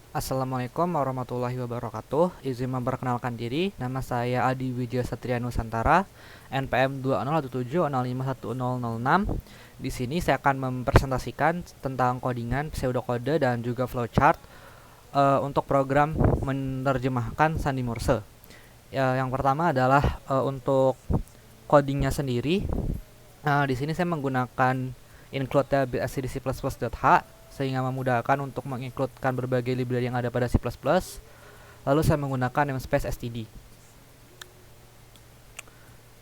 Assalamualaikum warahmatullahi wabarakatuh. Izin memperkenalkan diri, nama saya Adi Wijaya Satria Nusantara, NPM 2017051006. Di sini saya akan mempresentasikan tentang codingan, pseudokode, dan juga flowchart untuk program menerjemahkan sandi Morse. Yang pertama adalah untuk codingnya sendiri. Di sini saya menggunakan include stdc++.h sehingga memudahkan untuk mengincludekan berbagai library yang ada pada C++. Lalu saya menggunakan namespace std.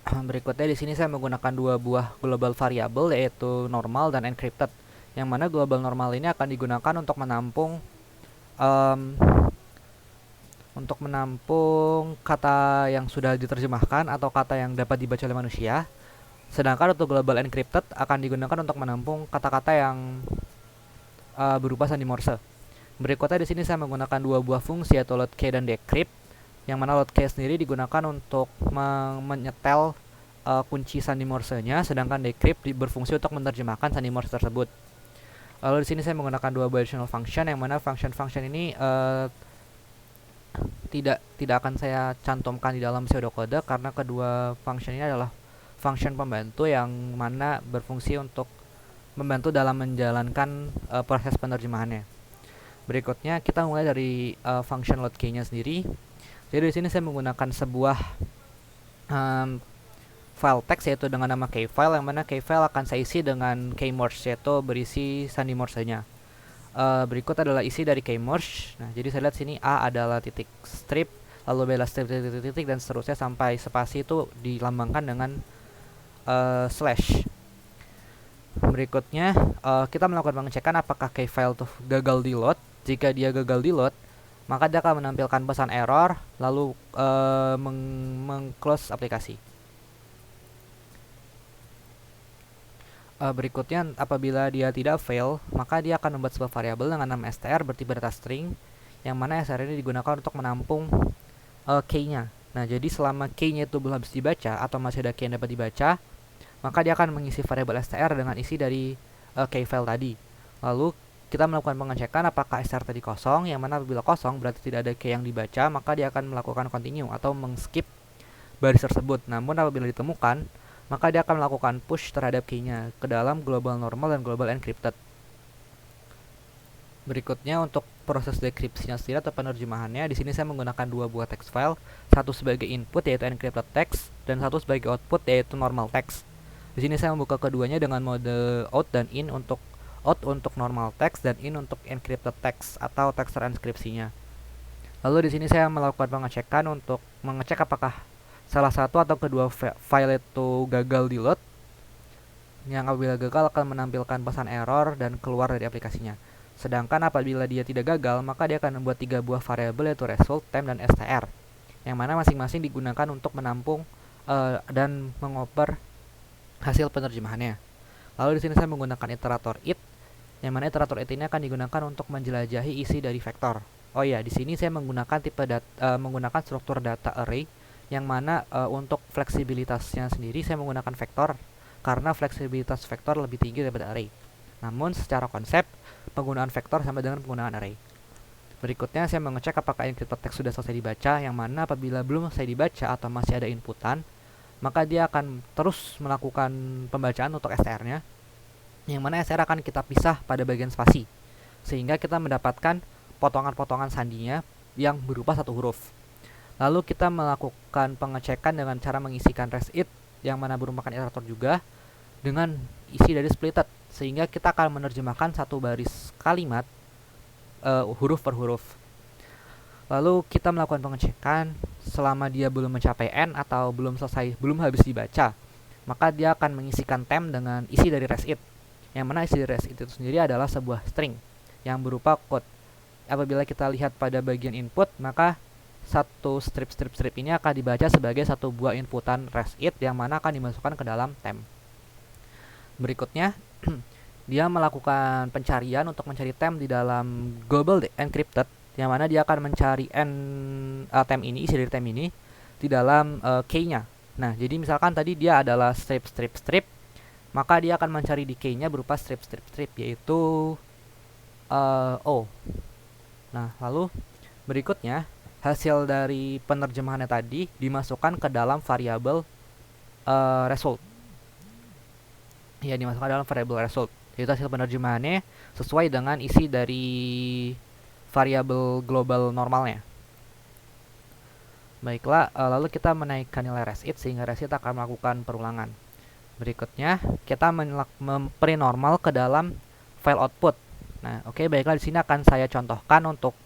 Berikutnya di sini saya menggunakan dua buah global variable yaitu normal dan encrypted. Yang mana global normal ini akan digunakan um, untuk menampung kata yang sudah diterjemahkan atau kata yang dapat dibaca oleh manusia. Sedangkan untuk global encrypted akan digunakan untuk menampung kata-kata yang berupa sandi Morse. Berikutnya di sini saya menggunakan dua buah fungsi yaitu loadk dan decrypt, yang mana loadk sendiri digunakan untuk menyetel kunci sandi Morse-nya, sedangkan decrypt berfungsi untuk menerjemahkan sandi Morse tersebut. Lalu di sini saya menggunakan dua additional function, yang mana function ini tidak akan saya cantumkan di dalam pseudocode karena kedua function ini adalah function pembantu yang mana berfungsi untuk membantu dalam menjalankan proses penerjemahannya. Berikutnya kita mulai dari function loadk-nya sendiri. Jadi di sini saya menggunakan sebuah file text yaitu dengan nama keyfile, yang mana keyfile akan saya isi dengan keymorse yaitu berisi sandi Morse-nya. Berikut adalah isi dari keymorse. Nah, jadi saya lihat sini A adalah titik strip, lalu B adalah strip titik dan seterusnya sampai spasi itu dilambangkan dengan slash. Berikutnya kita melakukan pengecekan apakah keyfile tuh gagal di load. Jika dia gagal di load, maka dia akan menampilkan pesan error lalu meng-close aplikasi. Berikutnya apabila dia tidak fail, maka dia akan membuat sebuah variabel dengan nama str bertipe data string, yang mana str ini digunakan untuk menampung key-nya. Nah, jadi selama key-nya itu belum habis dibaca atau masih ada key yang dapat dibaca, maka dia akan mengisi variabel str dengan isi dari key file tadi. Lalu kita melakukan pengecekan apakah str tadi kosong, yang mana apabila kosong berarti tidak ada key yang dibaca, maka dia akan melakukan continue atau mengskip baris tersebut. Namun apabila ditemukan, maka dia akan melakukan push terhadap key-nya ke dalam global normal dan global encrypted. Berikutnya untuk proses dekripsinya sendiri atau penerjemahannya, di sini saya menggunakan dua buah text file, satu sebagai input yaitu encrypted text dan satu sebagai output yaitu normal text. Di sini saya membuka keduanya dengan mode out dan in untuk out untuk normal text dan in untuk encrypted text atau text transkripsinya. Lalu di sini saya melakukan pengecekan untuk mengecek apakah salah satu atau kedua file itu gagal di load, yang apabila gagal akan menampilkan pesan error dan keluar dari aplikasinya. Sedangkan apabila dia tidak gagal, maka dia akan membuat tiga buah variabel yaitu result, time, dan str, yang mana masing-masing digunakan untuk menampung dan mengoper hasil penerjemahannya. Lalu di sini saya menggunakan iterator it, yang mana iterator it ini akan digunakan untuk menjelajahi isi dari vektor. Oh ya, di sini saya menggunakan menggunakan struktur data array, yang mana untuk fleksibilitasnya sendiri saya menggunakan vektor karena fleksibilitas vektor lebih tinggi daripada array. Namun secara konsep penggunaan vektor sama dengan penggunaan array. Berikutnya saya mengecek apakah encrypted text sudah selesai dibaca, yang mana apabila belum selesai dibaca atau masih ada inputan, maka dia akan terus melakukan pembacaan untuk str-nya, yang mana str akan kita pisah pada bagian spasi, sehingga kita mendapatkan potongan-potongan sandinya yang berupa satu huruf. Lalu kita melakukan pengecekan dengan cara mengisikan restit, yang mana merupakan iterator juga, dengan isi dari splitted, sehingga kita akan menerjemahkan satu baris kalimat huruf per huruf. Lalu kita melakukan pengecekan selama dia belum mencapai n atau belum habis dibaca, maka dia akan mengisikan tem dengan isi dari restit, yang mana isi dari restit itu sendiri adalah sebuah string yang berupa code. Apabila kita lihat pada bagian input, maka satu strip ini akan dibaca sebagai satu buah inputan restit yang mana akan dimasukkan ke dalam tem. Berikutnya dia melakukan pencarian untuk mencari tem di dalam global encrypted, yang mana dia akan mencari tem ini, isi dari tem ini di dalam key-nya. Nah, jadi misalkan tadi dia adalah strip, maka dia akan mencari di key-nya berupa strip yaitu O. Nah, lalu berikutnya hasil dari penerjemahannya tadi dimasukkan ke dalam variabel result. Ya, dimasukkan dalam variabel result. Yaitu hasil penerjemahannya sesuai dengan isi dari variabel global normalnya. Baiklah, lalu kita menaikkan nilai resit sehingga resit akan melakukan perulangan. Berikutnya, kita memprint normal ke dalam file output. Nah, oke, baiklah, di sini akan saya contohkan untuk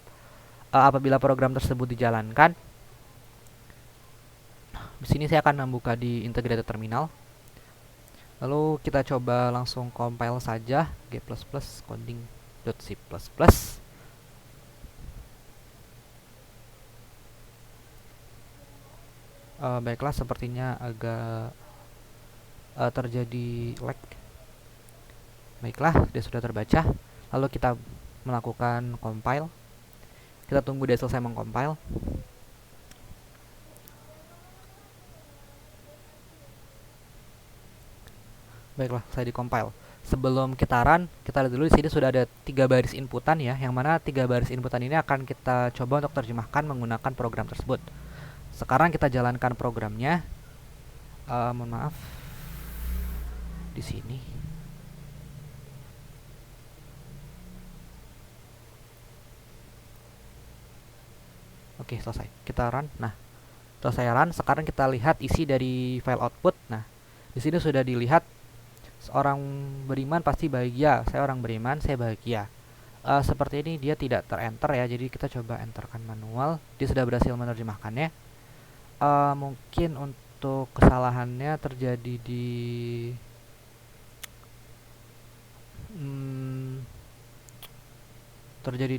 apabila program tersebut dijalankan. Di sini saya akan membuka di integrated terminal. Lalu kita coba langsung compile saja g++ coding.c++. Baiklah, sepertinya agak terjadi lag. Baiklah, dia sudah terbaca. Lalu kita melakukan compile. Kita tunggu dia selesai mengcompile. Baiklah, saya di-compile. Sebelum kita run, kita lihat dulu di sini sudah ada 3 baris inputan ya, yang mana 3 baris inputan ini akan kita coba untuk terjemahkan menggunakan program tersebut. Sekarang kita jalankan programnya. Mohon maaf. Di sini. Oke, selesai. Kita run. Nah, selesai run. Sekarang kita lihat isi dari file output. Nah, di sini sudah dilihat seorang beriman pasti bahagia. Saya orang beriman, saya bahagia. Seperti ini dia tidak terenter ya. Jadi kita coba enterkan manual. Dia sudah berhasil menerjemahkannya. Mungkin untuk kesalahannya terjadi di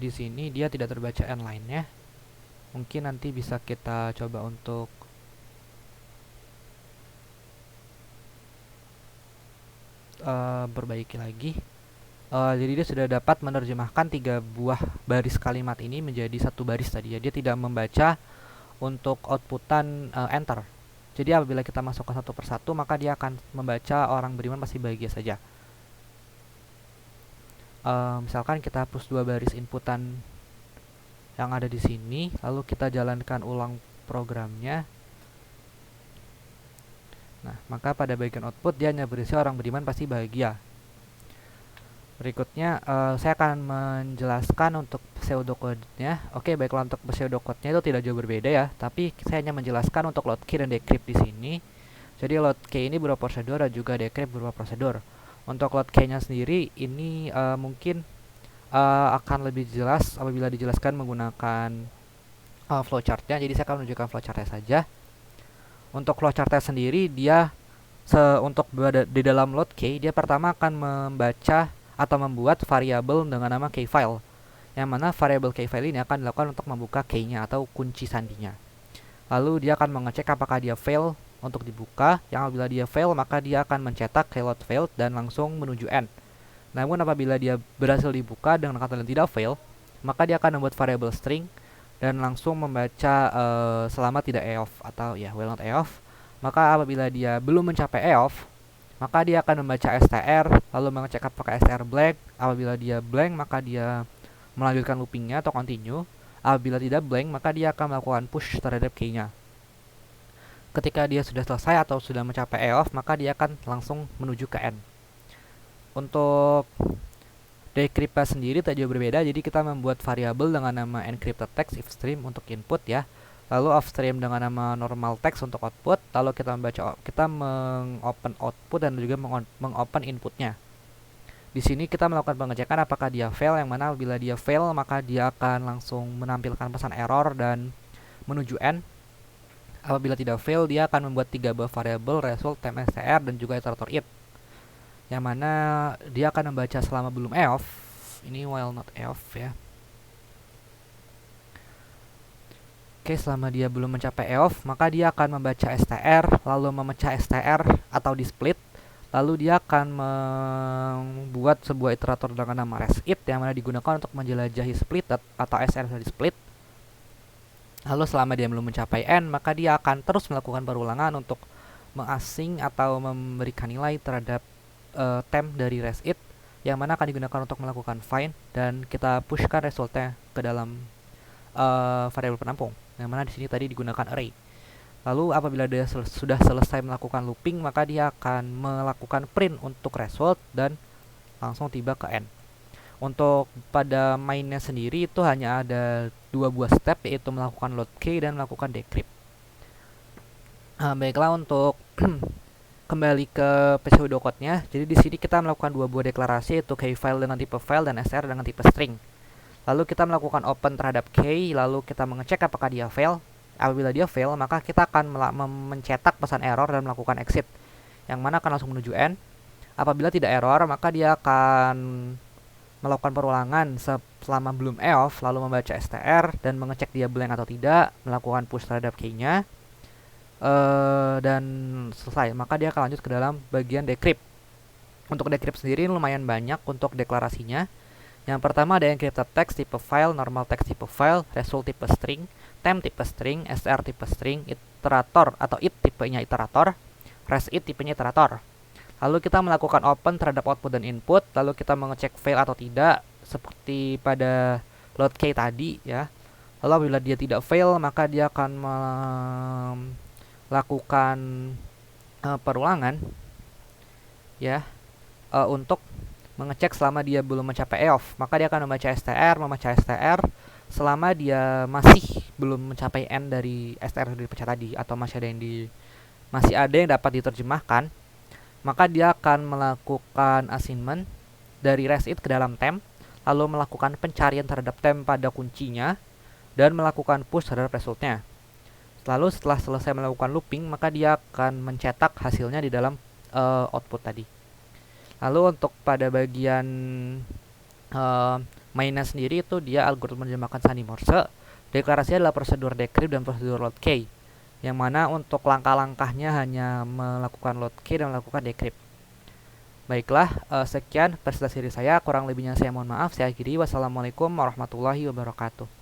sini. Dia tidak terbaca end line-nya. Mungkin nanti bisa kita coba untuk perbaiki lagi. Jadi dia sudah dapat menerjemahkan 3 buah baris kalimat ini menjadi 1 baris tadi ya. Dia tidak membaca untuk outputan enter. Jadi apabila kita masukkan satu persatu, maka dia akan membaca orang beriman pasti bahagia saja. Misalkan kita hapus 2 baris inputan yang ada di sini, lalu kita jalankan ulang programnya. Nah, maka pada bagian output dia hanya berisi orang beriman pasti bahagia. Berikutnya saya akan menjelaskan untuk pseudocode-nya. Oke, baiklah, untuk pseudocode-nya itu tidak jauh berbeda ya, tapi saya hanya menjelaskan untuk load key dan decrypt di sini. Jadi load key ini berupa prosedur dan juga decrypt berupa prosedur. Untuk load key-nya sendiri ini mungkin akan lebih jelas apabila dijelaskan menggunakan flowchart-nya. Jadi saya akan menunjukkan flowchart-nya saja. Untuk flowchart-nya sendiri dia untuk di dalam load key dia pertama akan membaca atau membuat variabel dengan nama keyfile, yang mana variabel keyfile ini akan dilakukan untuk membuka key-nya atau kunci sandinya. Lalu dia akan mengecek apakah dia fail untuk dibuka. Yang apabila dia fail, maka dia akan mencetak reload failed dan langsung menuju end. Namun apabila dia berhasil dibuka dengan kata tidak fail, maka dia akan membuat variabel string dan langsung membaca selama tidak EOF atau ya while not EOF. Maka apabila dia belum mencapai EOF, maka dia akan membaca str lalu mengecek apakah str blank. Apabila dia blank, maka dia melanjutkan loopingnya atau continue. Apabila tidak blank, maka dia akan melakukan push terhadap key-nya. Ketika dia sudah selesai atau sudah mencapai EOF, maka dia akan langsung menuju ke end. Untuk decrypt sendiri tak jauh berbeda. Jadi kita membuat variabel dengan nama encrypted text if stream untuk input ya. Lalu offstream dengan nama normal text untuk output. Lalu kita mengopen output dan juga mengopen inputnya. Di sini kita melakukan pengecekan apakah dia fail, yang mana bila dia fail maka dia akan langsung menampilkan pesan error dan menuju end. Apabila tidak fail, dia akan membuat 3 buah variabel result, str dan juga iterator it, yang mana dia akan membaca selama belum EOF. Ini while not EOF ya. Oke, selama dia belum mencapai EOF, maka dia akan membaca str, lalu memecah str atau di split, lalu dia akan membuat sebuah iterator dengan nama resIt yang mana digunakan untuk menjelajahi split atau str di split. Lalu selama dia belum mencapai end, maka dia akan terus melakukan perulangan untuk mengasing atau memberikan nilai terhadap temp dari resIt yang mana akan digunakan untuk melakukan find dan kita pushkan resultnya ke dalam variabel penampung, yang mana di sini tadi digunakan array. Lalu apabila dia sudah selesai melakukan looping, maka dia akan melakukan print untuk result dan langsung tiba ke end. Untuk pada mainnya sendiri itu hanya ada 2 buah step, yaitu melakukan load key dan melakukan decrypt. Baiklah, untuk kembali ke pseudocode-nya. Jadi di sini kita melakukan 2 buah deklarasi, yaitu key file dengan tipe file dan str dengan tipe string. Lalu kita melakukan open terhadap key, lalu kita mengecek apakah dia fail. Apabila dia fail, maka kita akan mencetak pesan error dan melakukan exit, yang mana akan langsung menuju end. Apabila tidak error, maka dia akan melakukan perulangan selama belum EOF, lalu membaca str dan mengecek dia blank atau tidak, melakukan push terhadap key-nya, dan selesai. Maka dia akan lanjut ke dalam bagian decrypt. Untuk decrypt sendiri lumayan banyak untuk deklarasinya. Yang pertama ada encrypted text tipe file, normal text tipe file, result tipe string, temp tipe string, str tipe string, iterator atau it tipenya iterator, res it tipenya iterator. Lalu kita melakukan open terhadap output dan input, lalu kita mengecek fail atau tidak, seperti pada load key tadi ya. Lalu apabila dia tidak fail, maka dia akan melakukan perulangan ya, untuk mengecek selama dia belum mencapai EOF. Maka dia akan membaca str selama dia masih belum mencapai end dari str yang dipecah tadi, atau masih ada yang dapat diterjemahkan. Maka dia akan melakukan assignment dari res it ke dalam temp, lalu melakukan pencarian terhadap temp pada kuncinya, dan melakukan push terhadap resultnya. Lalu setelah selesai melakukan looping, maka dia akan mencetak hasilnya di dalam output tadi. Lalu untuk pada bagian mainnya sendiri itu dia algoritma menerjemahkan sandi Morse. Deklarasinya adalah prosedur decrypt dan prosedur load key, yang mana untuk langkah-langkahnya hanya melakukan load key dan melakukan decrypt. Baiklah, sekian presentasi dari saya. Kurang lebihnya saya mohon maaf. Saya akhiri. Wassalamualaikum warahmatullahi wabarakatuh.